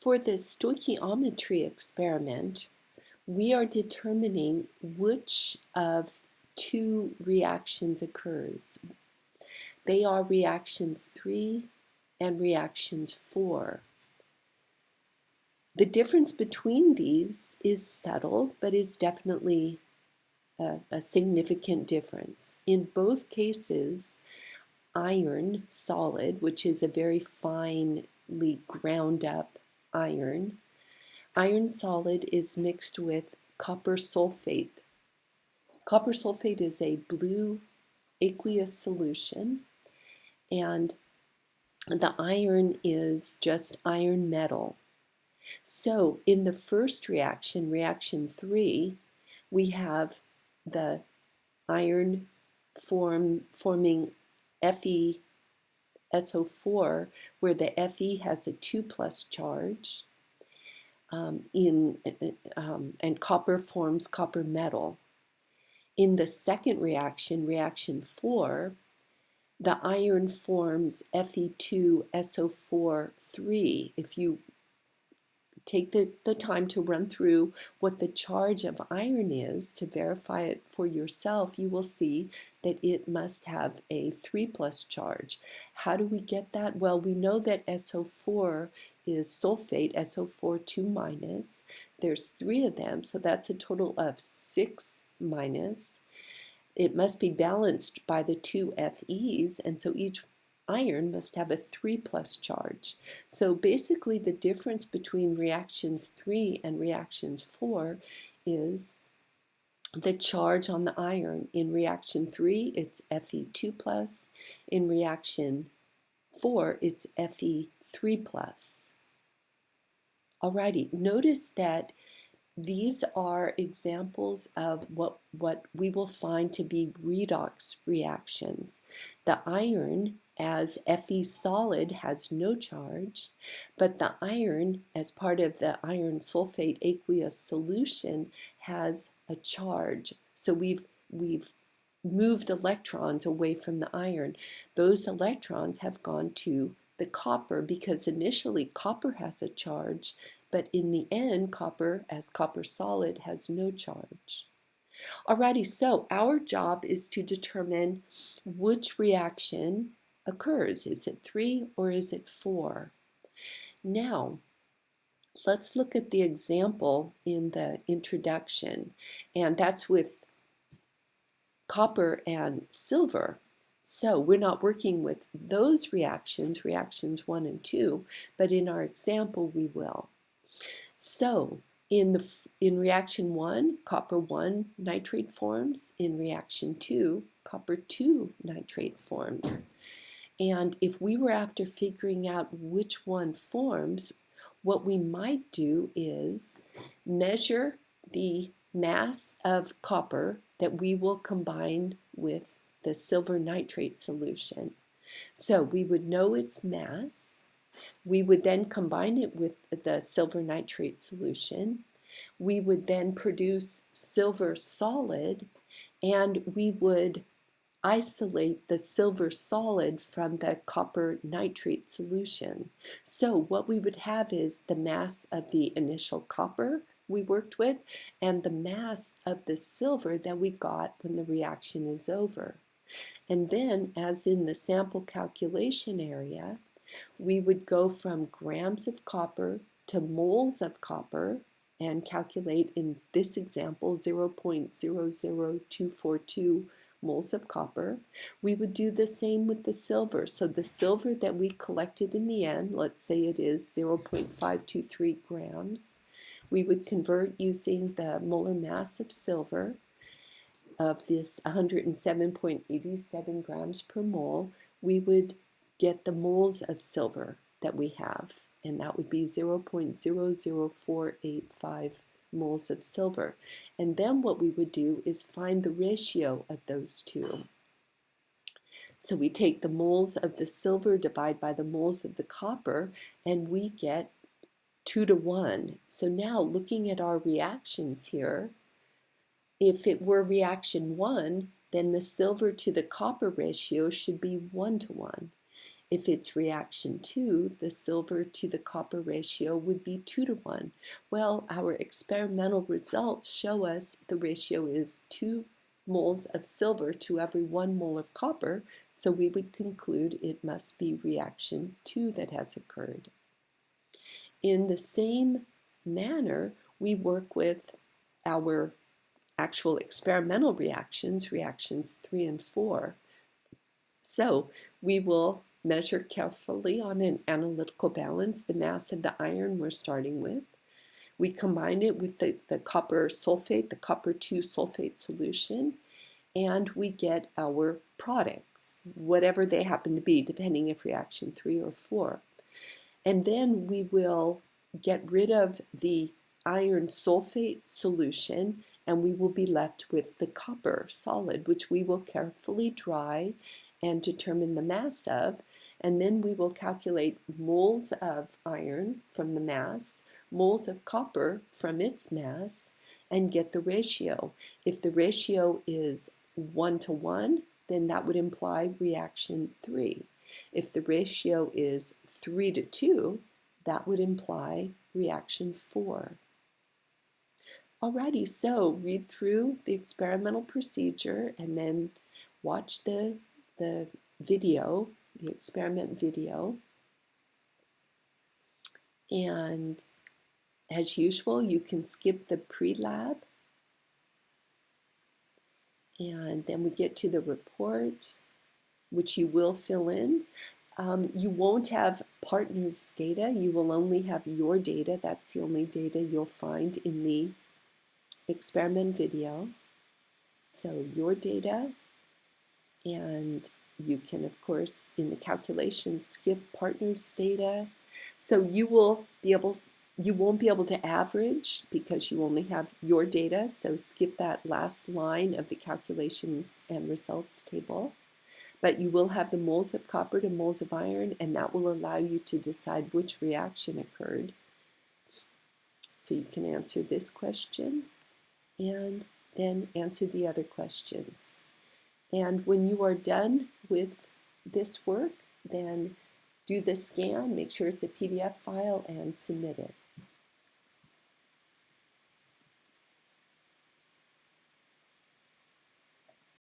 For the stoichiometry experiment, we are determining which of two reactions occurs. They are reactions 3 and reactions 4. The difference between these is subtle, but is definitely a significant difference. In both cases, iron solid, which is a very finely ground up iron solid is mixed with copper sulfate. Copper sulfate is a blue aqueous solution, and the iron is just iron metal. So in the first reaction, reaction 3, we have the iron forming FeSO4, where the Fe has a 2+ charge, and copper forms copper metal. In the second reaction, reaction 4, the iron forms Fe2SO4 3. If you take the time to run through what the charge of iron is to verify it for yourself, you will see that it must have a 3+ charge. How do we get that? Well, we know that SO4 is sulfate, SO4 2-. There's 3 of them, so that's a total of 6-. It must be balanced by the 2 Fe's, and so each iron must have a 3+ charge. So basically the difference between reactions 3 and reactions 4 is the charge on the iron. In reaction 3, it's Fe2+. In reaction 4, it's Fe3+. Alrighty, notice that these are examples of what we will find to be redox reactions. The iron as Fe solid has no charge, but the iron as part of the iron sulfate aqueous solution has a charge. So we've moved electrons away from the iron. Those electrons have gone to the copper because initially copper has a charge, but in the end, copper, as copper solid, has no charge. Alrighty, so our job is to determine which reaction occurs. Is it 3 or is it 4? Now, let's look at the example in the introduction, and that's with copper and silver. So we're not working with those reactions, reactions 1 and 2, but in our example we will. So in reaction 1, copper 1 nitrate forms. In reaction 2, copper 2 nitrate forms. And if we were after figuring out which one forms, what we might do is measure the mass of copper that we will combine with the silver nitrate solution. So we would know its mass. We would then combine it with the silver nitrate solution. We would then produce silver solid, and we would isolate the silver solid from the copper nitrate solution. So what we would have is the mass of the initial copper we worked with and the mass of the silver that we got when the reaction is over. And then, as in the sample calculation area, we would go from grams of copper to moles of copper and calculate, in this example, 0.00242 moles of copper. We would do the same with the silver. So the silver that we collected in the end, let's say it is 0.523 grams, we would convert using the molar mass of silver of this 107.87 grams per mole. We would get the moles of silver that we have, and that would be 0.00485 moles of silver. And then what we would do is find the ratio of those two. So we take the moles of the silver, divide by the moles of the copper, and we get 2-to-1. So now looking at our reactions here, if it were reaction 1, then the silver to the copper ratio should be 1-to-1. If it's reaction 2, the silver to the copper ratio would be 2 to 1. Well, our experimental results show us the ratio is 2 moles of silver to every 1 mole of copper, so we would conclude it must be reaction 2 that has occurred. In the same manner, we work with our actual experimental reactions, reactions 3 and 4. So we will measure carefully on an analytical balance the mass of the iron we're starting with. We combine it with the copper sulfate, the copper 2 sulfate solution, and we get our products, whatever they happen to be, depending if reaction 3 or 4. And then we will get rid of the iron sulfate solution, and we will be left with the copper solid, which we will carefully dry and determine the mass of, and then we will calculate moles of iron from the mass, moles of copper from its mass, and get the ratio. If the ratio is 1 to 1, then that would imply reaction 3. If the ratio is 3 to 2, that would imply reaction 4. Alrighty, so read through the experimental procedure and then watch the video, the experiment video. And as usual, you can skip the pre-lab. And then we get to the report, which you will fill in. You won't have partners' data. You will only have your data. That's the only data you'll find in the experiment video. So your data, and you can, of course, in the calculation, skip partners' data. So you won't be able to average because you only have your data. So skip that last line of the calculations and results table. But you will have the moles of copper to moles of iron, and that will allow you to decide which reaction occurred. So you can answer this question and then answer the other questions. And when you are done with this work, then do the scan, make sure it's a PDF file, and submit it.